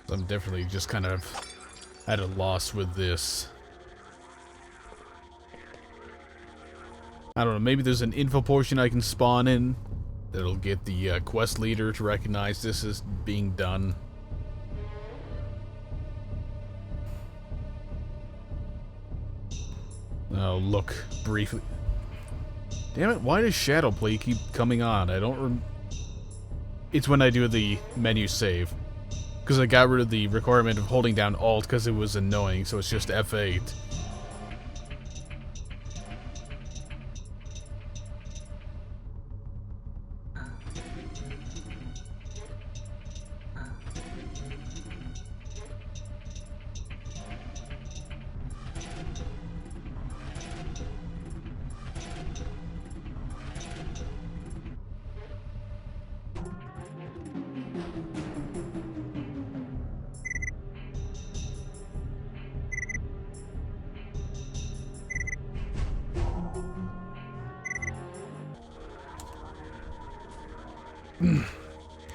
I'm definitely just kind of at a loss with this. I don't know, maybe there's an info portion I can spawn in that'll get the quest leader to recognize this as being done. Oh, look, briefly. Damn it, why does Shadowplay keep coming on? I don't It's when I do the menu save. Because I got rid of the requirement of holding down Alt because it was annoying, so it's just F8.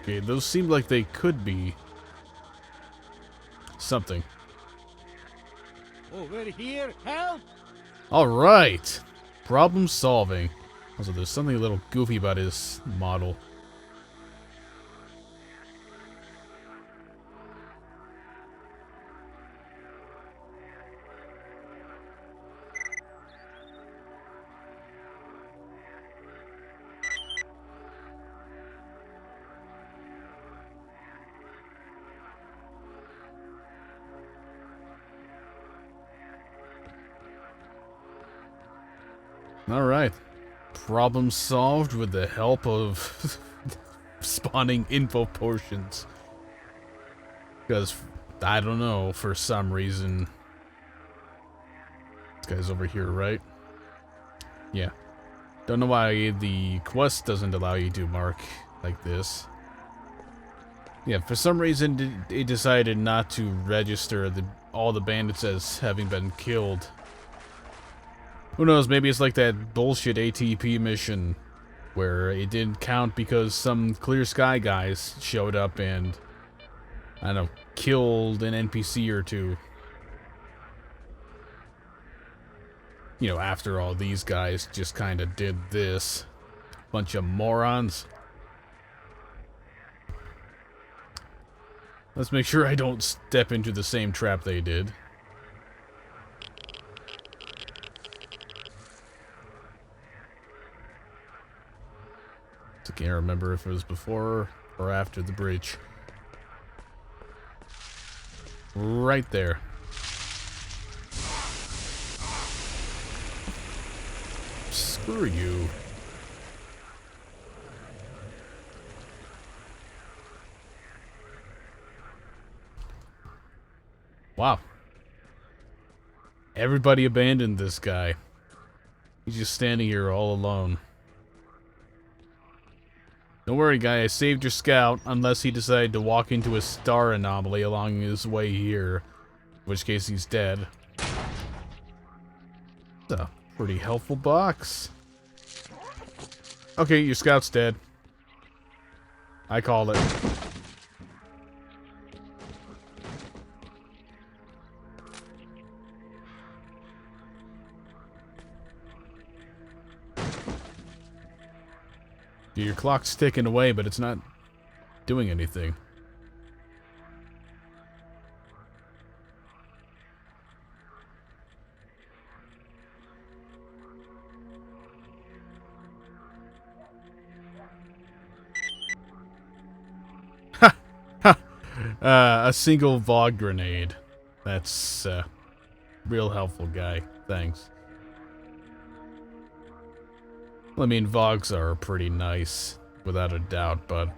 Okay, those seem like they could be something. Over here, help! Alright! Problem solving. Also, there's something a little goofy about his model. Alright. Problem solved with the help of spawning info potions. Because, I don't know, for some reason... This guy's over here, right? Yeah. Don't know why the quest doesn't allow you to mark like this. Yeah, for some reason it decided not to register all the bandits as having been killed. Who knows, maybe it's like that bullshit ATP mission where it didn't count because some Clear Sky guys showed up and, I don't know, killed an NPC or two. You know, after all, these guys just kind of did this. Bunch of morons. Let's make sure I don't step into the same trap they did. I can't remember if it was before or after the bridge. Right there. Screw you. Wow. Everybody abandoned this guy. He's just standing here all alone. Don't worry, guy, I saved your scout, unless he decided to walk into a star anomaly along his way here. In which case he's dead. It's a pretty helpful box. Okay, your scout's dead. I called it. Your clock's ticking away, but it's not doing anything. Ha! Ha! A single VOG grenade. That's, real helpful, guy. Thanks. Well, I mean, VOGs are pretty nice, without a doubt, but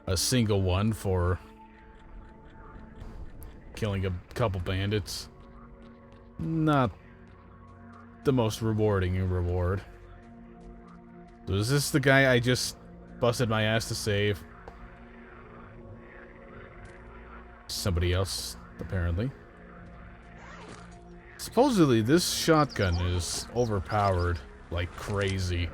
a single one for killing a couple bandits, not the most rewarding reward. So is this the guy I just busted my ass to save? Somebody else, apparently. Supposedly, this shotgun is overpowered like crazy.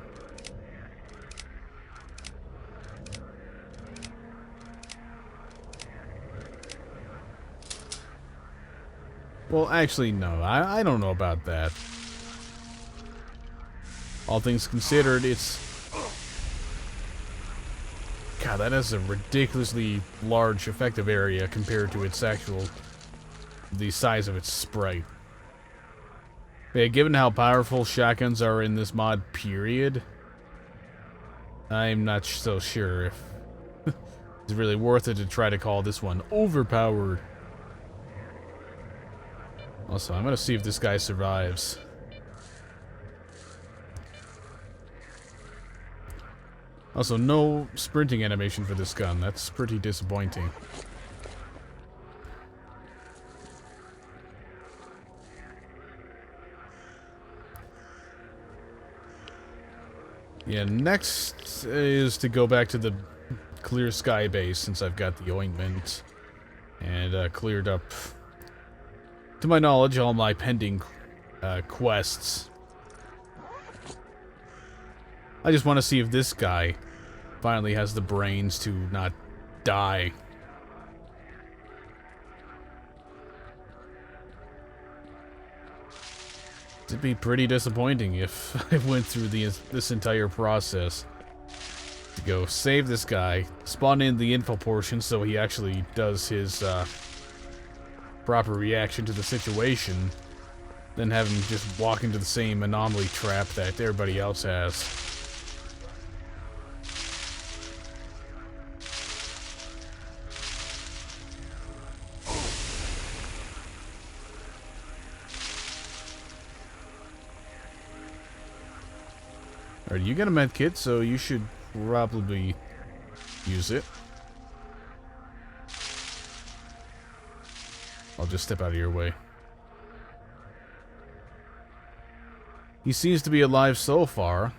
Well, actually, no. I don't know about that. All things considered, it's... God, that is a ridiculously large effective area compared to its actual... the size of its sprite. Yeah, given how powerful shotguns are in this mod, period, I'm not so sure if it's really worth it to try to call this one overpowered. Also, I'm gonna see if this guy survives. Also, no sprinting animation for this gun. That's pretty disappointing. Yeah, next is to go back to the Clear Sky base since I've got the ointment and cleared up, to my knowledge, all my pending quests. I just want to see if this guy finally has the brains to not die. It'd be pretty disappointing if I went through this entire process to go save this guy, spawn in the info portion so he actually does his proper reaction to the situation, then have him just walk into the same anomaly trap that everybody else has. Alright, you got a med kit, so you should probably use it. I'll just step out of your way. He seems to be alive so far.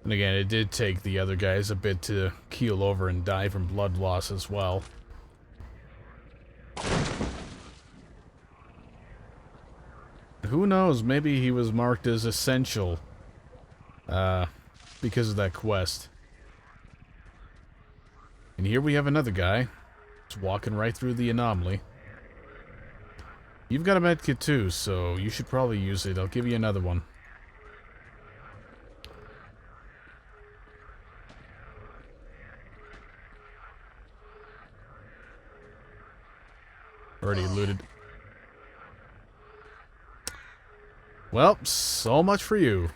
And again, it did take the other guys a bit to keel over and die from blood loss as well. Who knows, maybe he was marked as essential because of that quest. And here we have another guy just walking right through the anomaly. You've got a medkit too, so you should probably use it. I'll give you another one. Already looted. Well, so much for you.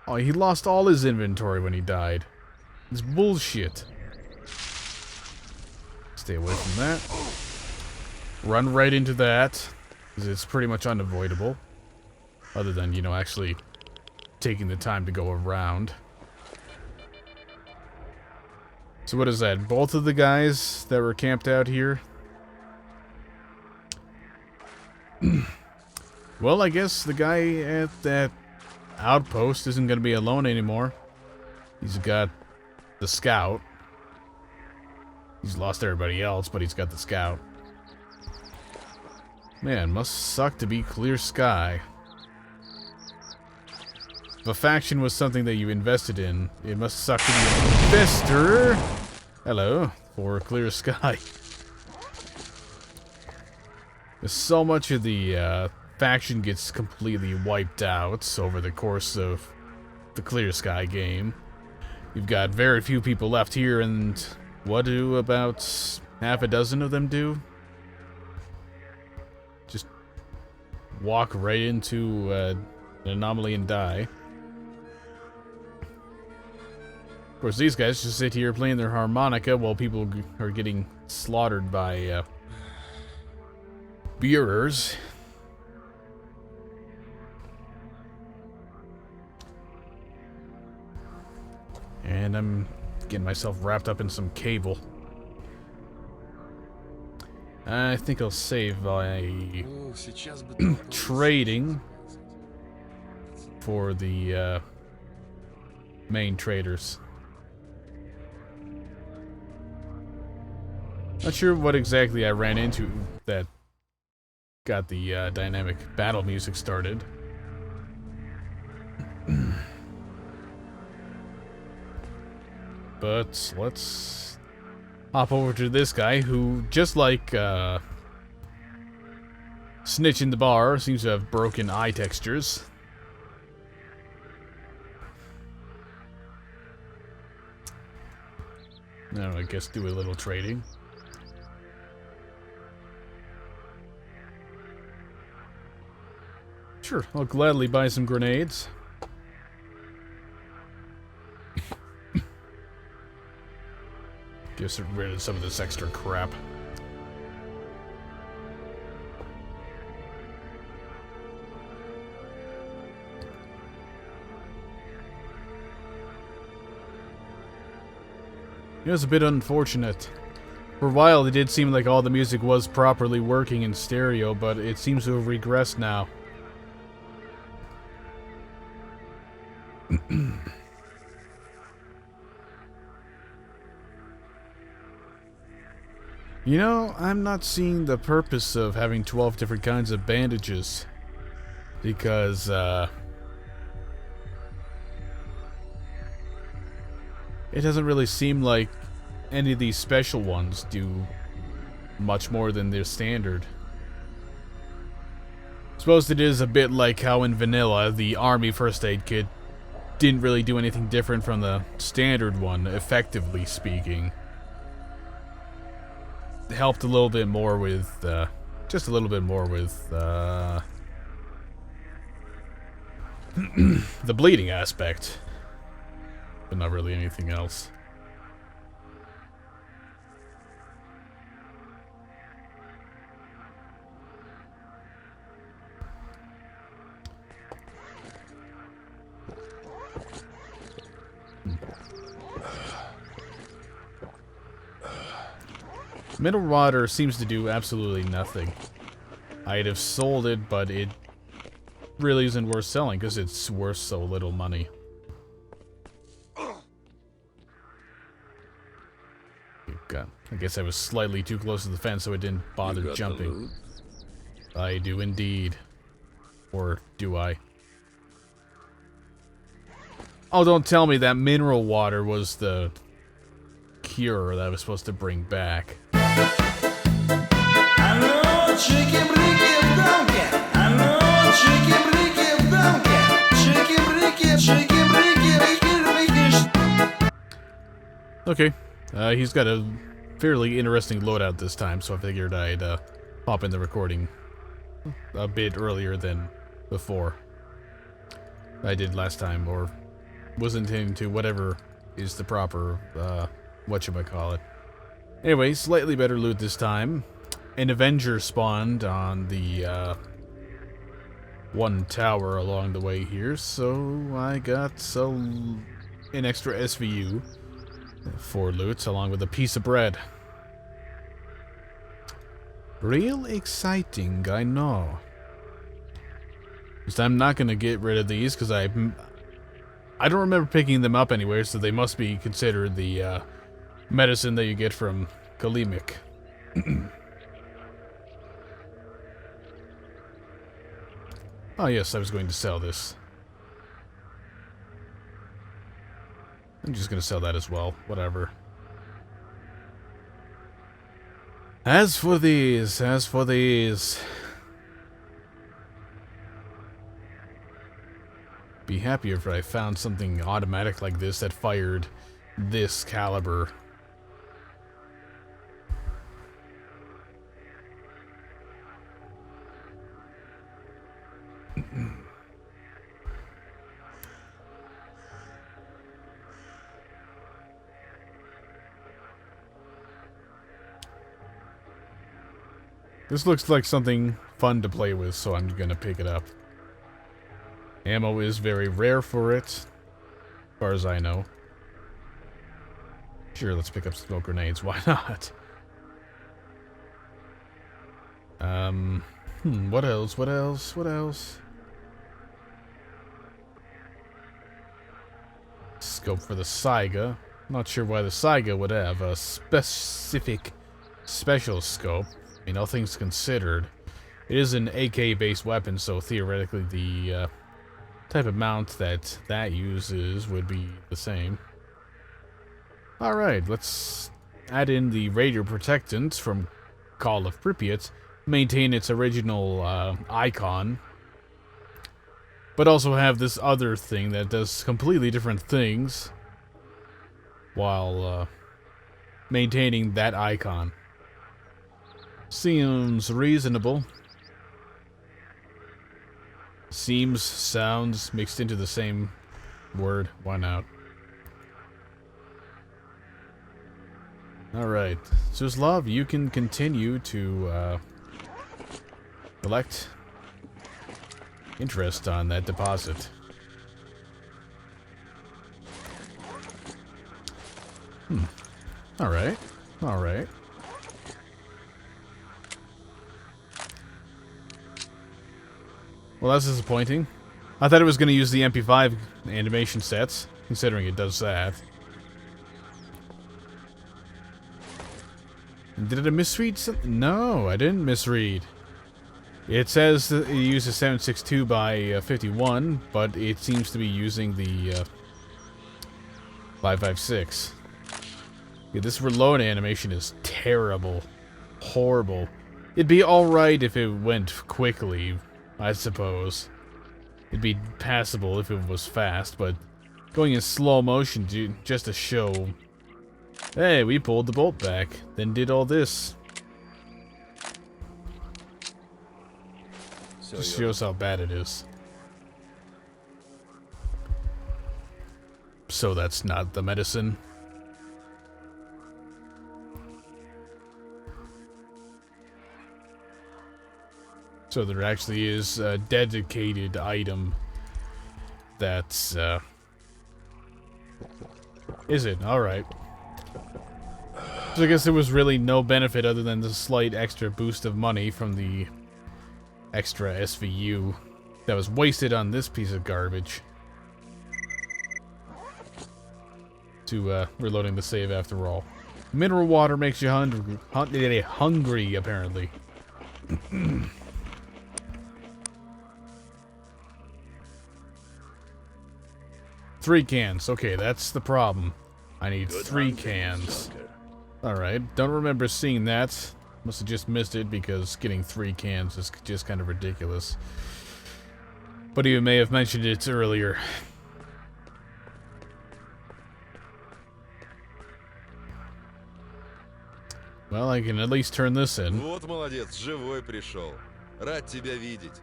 Oh, he lost all his inventory when he died. It's bullshit. Stay away from that. Run right into that, because it's pretty much unavoidable. Other than, you know, actually taking the time to go around. So what is that? Both of the guys that were camped out here? Well, I guess the guy at that outpost isn't going to be alone anymore. He's got the scout. He's lost everybody else, but he's got the scout. Man, must suck to be Clear Sky. If a faction was something that you invested in, it must suck to be an investor. Hello, for Clear Sky. So much of the faction gets completely wiped out over the course of the Clear Sky game. You've got very few people left here, and what do about half a dozen of them do? Just walk right into an anomaly and die. Of course, these guys just sit here playing their harmonica while people are getting slaughtered by bearers. And I'm getting myself wrapped up in some cable. I think I'll save by trading for the main traders. Not sure what exactly I ran into that got the dynamic battle music started. But let's hop over to this guy who, just like Snitch in the bar seems to have broken eye textures. Now I guess do a little trading. Sure, I'll gladly buy some grenades. Get rid of some of this extra crap. It was a bit unfortunate. For a while, it did seem like all the music was properly working in stereo, but it seems to have regressed now. You know, I'm not seeing the purpose of having 12 different kinds of bandages. Because, it doesn't really seem like any of these special ones do much more than their standard. Suppose it is a bit like how in vanilla, the army first aid kit didn't really do anything different from the standard one, effectively speaking. It helped a little bit more with, just a little bit more with, the bleeding aspect. But not really anything else. Mineral water seems to do absolutely nothing. I'd have sold it, but it really isn't worth selling because it's worth so little money. God, I guess I was slightly too close to the fence, so I didn't bother jumping. I do indeed. Or do I? Oh, don't tell me that mineral water was the cure that I was supposed to bring back. Okay, he's got a fairly interesting loadout this time, so I figured I'd pop in the recording a bit earlier than before I did last time, or was intending to, whatever is the proper, whatchamacallit. Anyway, slightly better loot this time. An Avenger spawned on the, one tower along the way here, so I got an extra SVU for loot, along with a piece of bread. Real exciting, I know. I'm not gonna get rid of these, because I don't remember picking them up anywhere, so they must be considered the, medicine that you get from Kalimik. Oh yes, I was going to sell this. I'm just going to sell that as well. Whatever. As for these... Be happier if I found something automatic like this that fired this caliber. This looks like something fun to play with, so I'm gonna pick it up. Ammo is very rare for it, as far as I know. Sure, let's pick up smoke grenades. Why not? What else? What else? What else? Scope for the Saiga. Not sure why the Saiga would have a specific special scope. I mean, all things considered, it is an AK-based weapon, so theoretically the type of mount that uses would be the same. Alright, let's add in the radio protectant from Call of Pripyat maintain its original icon, but also have this other thing that does completely different things while maintaining that icon. Seems reasonable. Seems, sounds mixed into the same word. Why not? Alright. Suslav, you can continue to collect interest on that deposit. Alright. Alright. Well, that's disappointing. I thought it was going to use the MP5 animation sets, considering it does that. Did I misread something? No, I didn't misread. It says that it uses 762 by 51, but it seems to be using the 556. Yeah, this reload animation is terrible. Horrible. It'd be alright if it went quickly, I suppose. It'd be passable if it was fast, but going in slow motion just to show, hey, we pulled the bolt back, then did all this. Just shows how bad it is. So that's not the medicine. So there actually is a dedicated item that's, is it? Alright. So I guess there was really no benefit other than the slight extra boost of money from the extra SVU that was wasted on this piece of garbage. To, reloading the save after all. Mineral water makes you hungry, apparently. 3 cans. Okay, that's the problem. I need 3 cans. Alright, don't remember seeing that. Must have just missed it because getting 3 cans is just kind of ridiculous. But you may have mentioned it earlier. Well, I can at least turn this in. Вот молодец, живой пришел. Рад тебя видеть.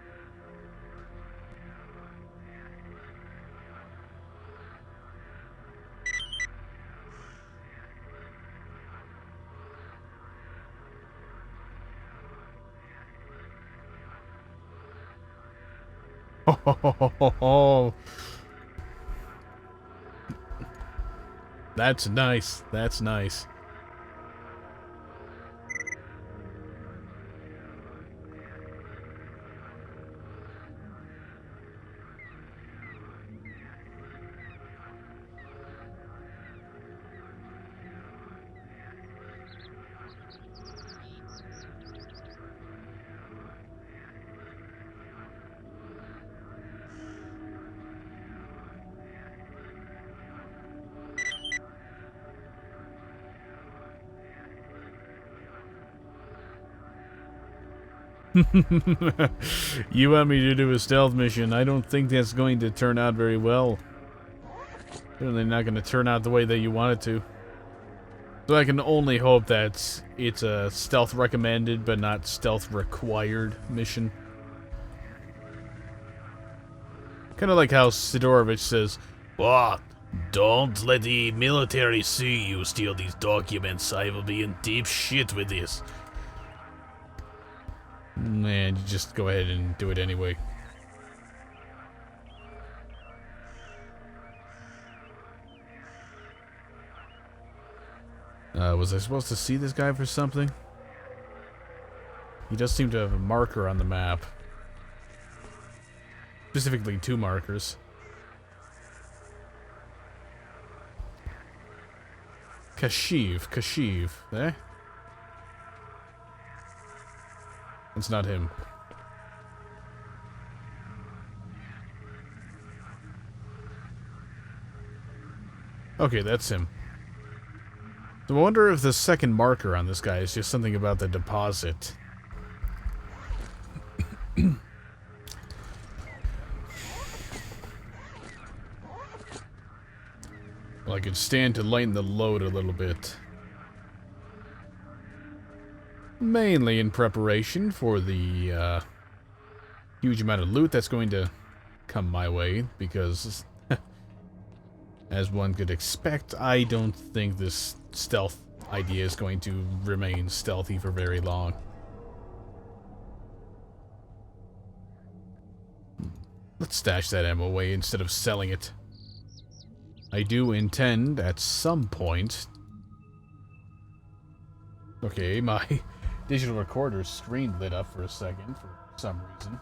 Oh, that's nice. That's nice. You want me to do a stealth mission? I don't think that's going to turn out very well. Certainly not going to turn out the way that you want it to. So I can only hope that it's a stealth recommended but not stealth required mission. Kind of like how Sidorovich says, "What? Don't let the military see you steal these documents. I will be in deep shit with this." Man, you just go ahead and do it anyway. Was I supposed to see this guy for something? He does seem to have a marker on the map. Specifically 2 markers. Kashiv, eh? It's not him. Okay, that's him. So I wonder if the second marker on this guy is just something about the deposit. Well, I could stand to lighten the load a little bit. Mainly in preparation for the huge amount of loot that's going to come my way, because as one could expect, I don't think this stealth idea is going to remain stealthy for very long. Let's stash that ammo away instead of selling it. I do intend at some point... Okay, my digital recorder's screen lit up for a second for some reason.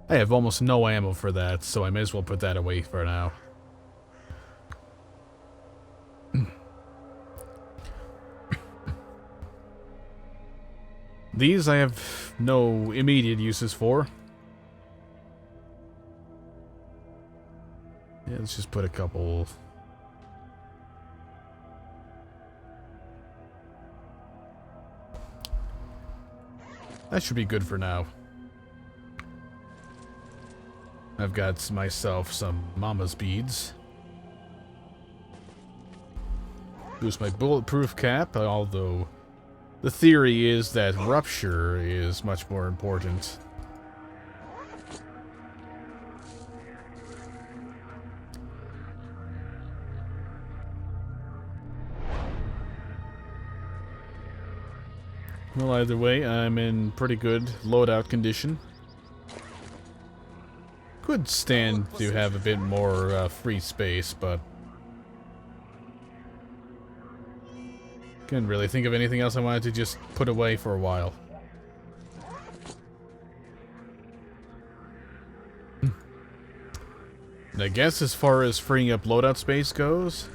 I have almost no ammo for that, so I may as well put that away for now. These I have no immediate uses for. Yeah, let's just put a couple... That should be good for now. I've got myself some mama's beads. Boost my bulletproof cap, although the theory is that rupture is much more important. Well, either way, I'm in pretty good loadout condition. Could stand to have a bit more free space, but couldn't really think of anything else I wanted to just put away for a while. And I guess as far as freeing up loadout space goes,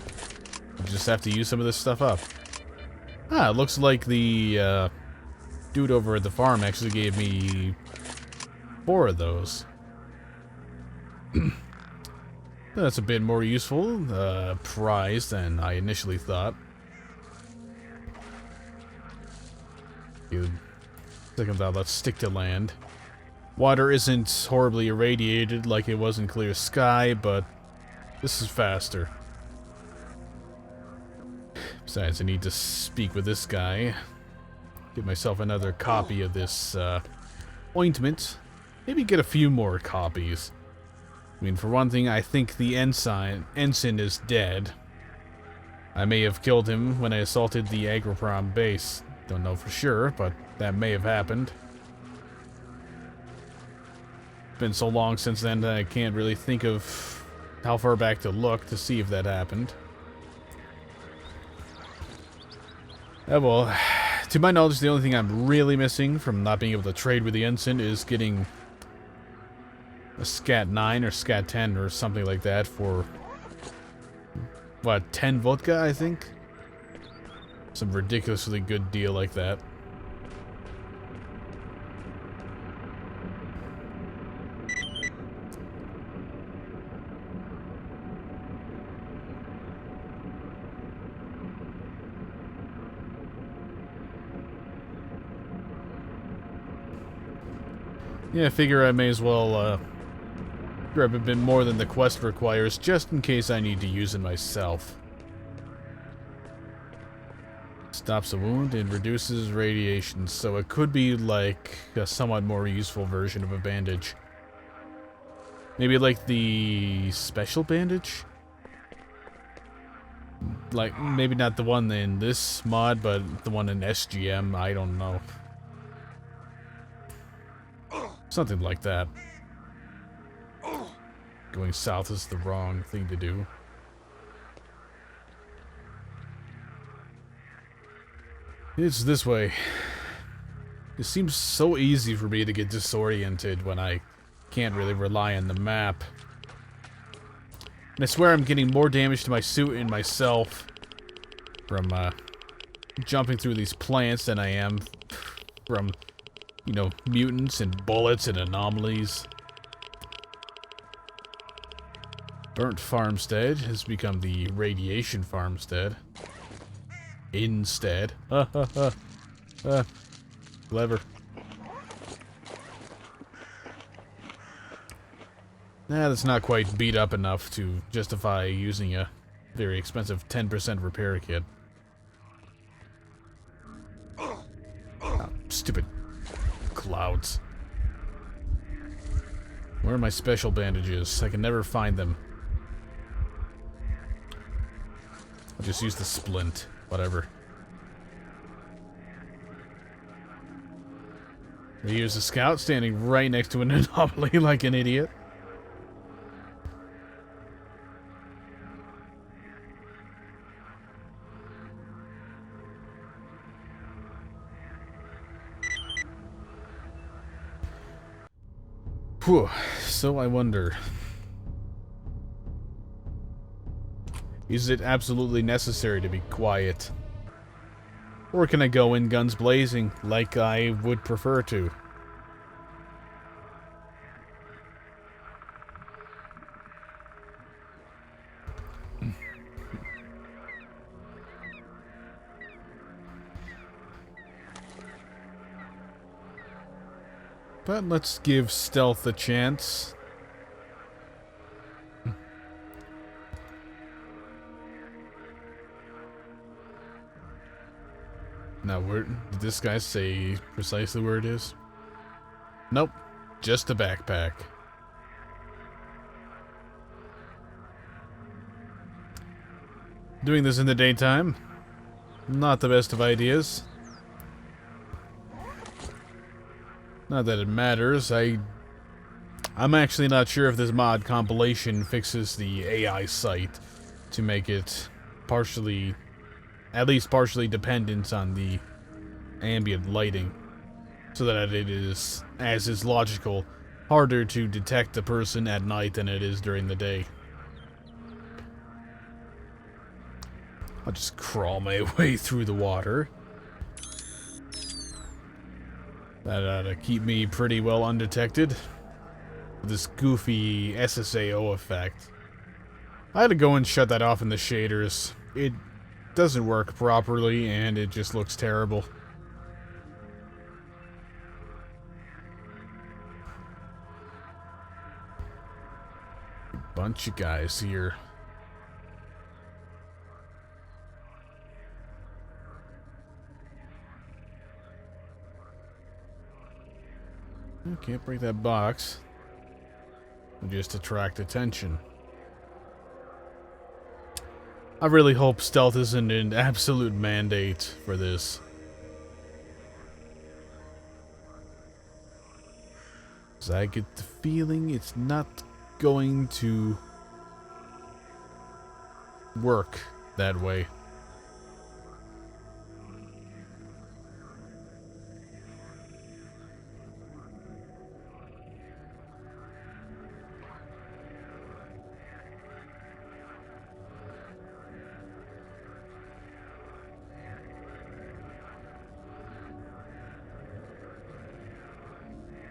I'll just have to use some of this stuff up. Ah, it looks like the dude over at the farm actually gave me 4 of those. That's a bit more useful prize than I initially thought. Second thought, let's stick to land. Water isn't horribly irradiated like it was in Clear Sky, but this is faster. Besides, I need to speak with this guy. Get myself another copy of this ointment. Maybe get a few more copies. I mean, for one thing, I think the ensign is dead. I may have killed him when I assaulted the Agroprom base. Don't know for sure, but that may have happened. Been so long since then that I can't really think of how far back to look to see if that happened. Well, to my knowledge, the only thing I'm really missing from not being able to trade with the ensign is getting a Scat 9 or Scat 10 or something like that for, what, 10 vodka, I think? Some ridiculously good deal like that. Yeah, I figure I may as well grab a bit more than the quest requires, just in case I need to use it myself. Stops a wound and reduces radiation, so it could be like a somewhat more useful version of a bandage. Maybe like the special bandage? Like, maybe not the one in this mod, but the one in SGM, I don't know. Something like that. Going south is the wrong thing to do. It's this way. It seems so easy for me to get disoriented when I can't really rely on the map. And I swear I'm getting more damage to my suit and myself from jumping through these plants than I am from, you know, mutants and bullets and anomalies. Burnt Farmstead has become the Radiation Farmstead. Instead. Clever. Nah, that's not quite beat up enough to justify using a very expensive 10% repair kit. Oh, stupid clouds. Where are my special bandages? I can never find them. I'll just use the splint. Whatever. Here's a scout standing right next to an anomaly like an idiot. Whew. So I wonder, is it absolutely necessary to be quiet? Or can I go in guns blazing like I would prefer to? But let's give stealth a chance. Now, where did this guy say precisely where it is? Nope, just a backpack. Doing this in the daytime, not the best of ideas. Not that it matters. I'm actually not sure if this mod compilation fixes the AI sight to make it partially, at least partially dependent on the ambient lighting, so that it is, as is logical, harder to detect a person at night than it is during the day. I'll just crawl my way through the water. That ought to keep me pretty well undetected. This goofy SSAO effect. I had to go and shut that off in the shaders. It doesn't work properly, and it just looks terrible. Bunch of guys here. Can't break that box. It'll just attract attention. I really hope stealth isn't an absolute mandate for this. 'Cause I get the feeling it's not going to work that way.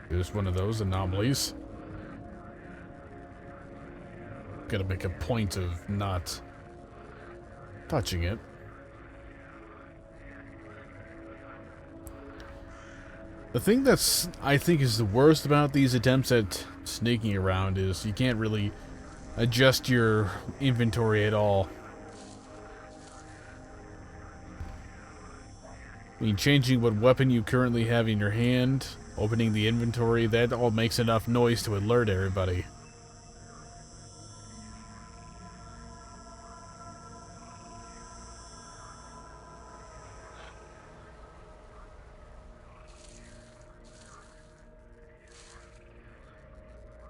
There's one of those anomalies. Gotta make a point of not touching it. The thing that's, I think, is the worst about these attempts at sneaking around is you can't really adjust your inventory at all. I mean, changing what weapon you currently have in your hand, opening the inventory, that all makes enough noise to alert everybody.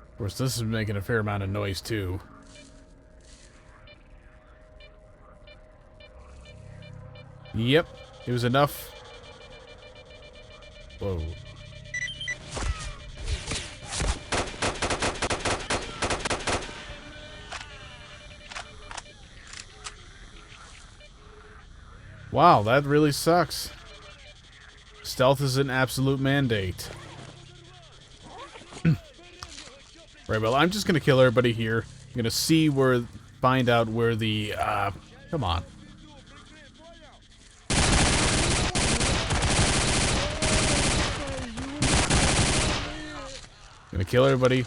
Of course, this is making a fair amount of noise, too. Yep, it was enough. Whoa. Wow, that really sucks. Stealth is an absolute mandate. Right, well, I'm just gonna kill everybody here. gonna find out where the, come on. Gonna kill everybody.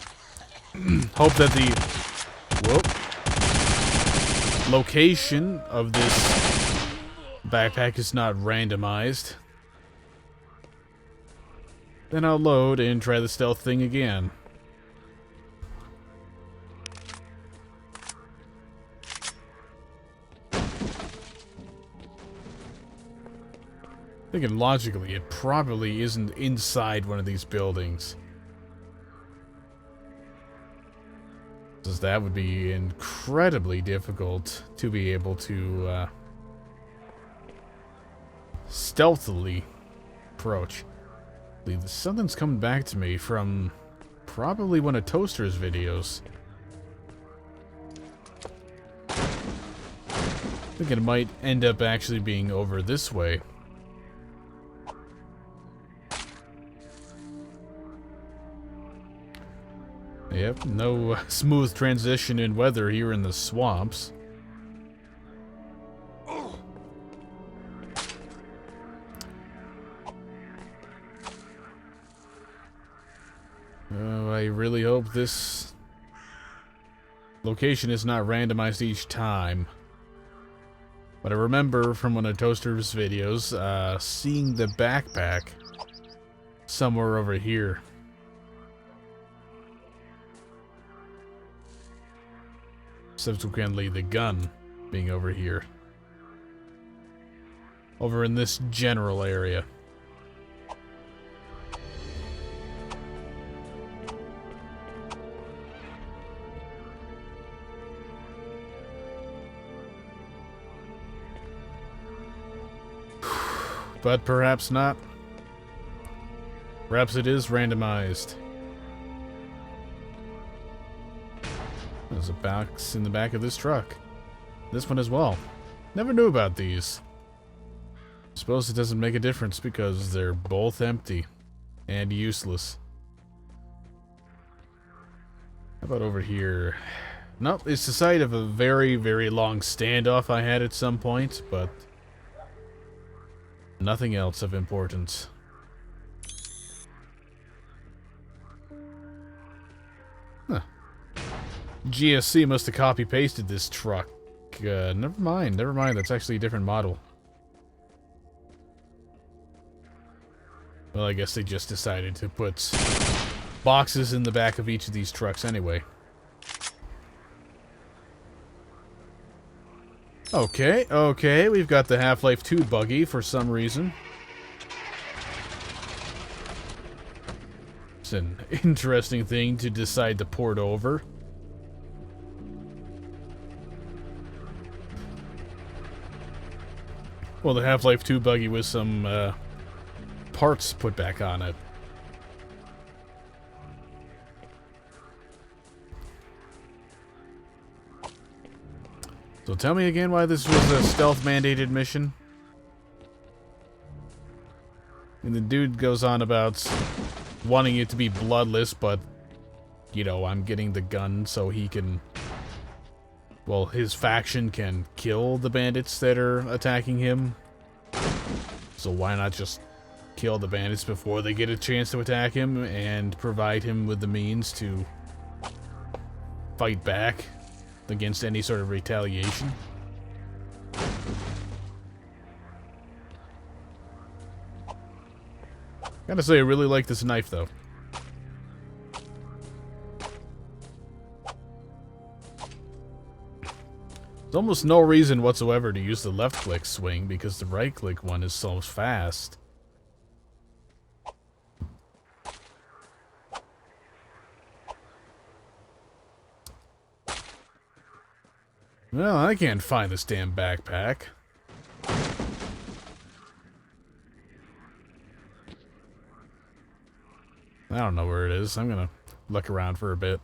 Hope that the location of this backpack is not randomized. Then I'll load and try the stealth thing again. Thinking logically, it probably isn't inside one of these buildings. Because that would be incredibly difficult to be able to stealthily approach. Something's coming back to me from probably one of Toaster's videos. I think it might end up actually being over this way. Yep, no smooth transition in weather here in the swamps. Oh, I really hope this location is not randomized each time. But I remember from one of Toaster's videos, seeing the backpack somewhere over here. Subsequently, the gun being over here. Over in this general area. But perhaps not. Perhaps it is randomized. There's a box in the back of this truck. This one as well. Never knew about these. Suppose it doesn't make a difference because they're both empty and useless. How about over here? Nope, it's the site of a very, very long standoff I had at some point, but nothing else of importance. Huh. GSC must have copy-pasted this truck. Never mind, that's actually a different model. Well, I guess they just decided to put boxes in the back of each of these trucks anyway. Okay, we've got the Half-Life 2 buggy for some reason. It's an interesting thing to decide to port over. Well, the Half-Life 2 buggy with some parts put back on it. So tell me again why this was a stealth-mandated mission. And the dude goes on about wanting it to be bloodless, but, you know, I'm getting the gun so he can... Well, his faction can kill the bandits that are attacking him. So why not just kill the bandits before they get a chance to attack him and provide him with the means to fight back against any sort of retaliation? Gotta say, I really like this knife, though. There's almost no reason whatsoever to use the left-click swing, because the right-click one is so fast. Well, I can't find this damn backpack. I don't know where it is. I'm gonna look around for a bit.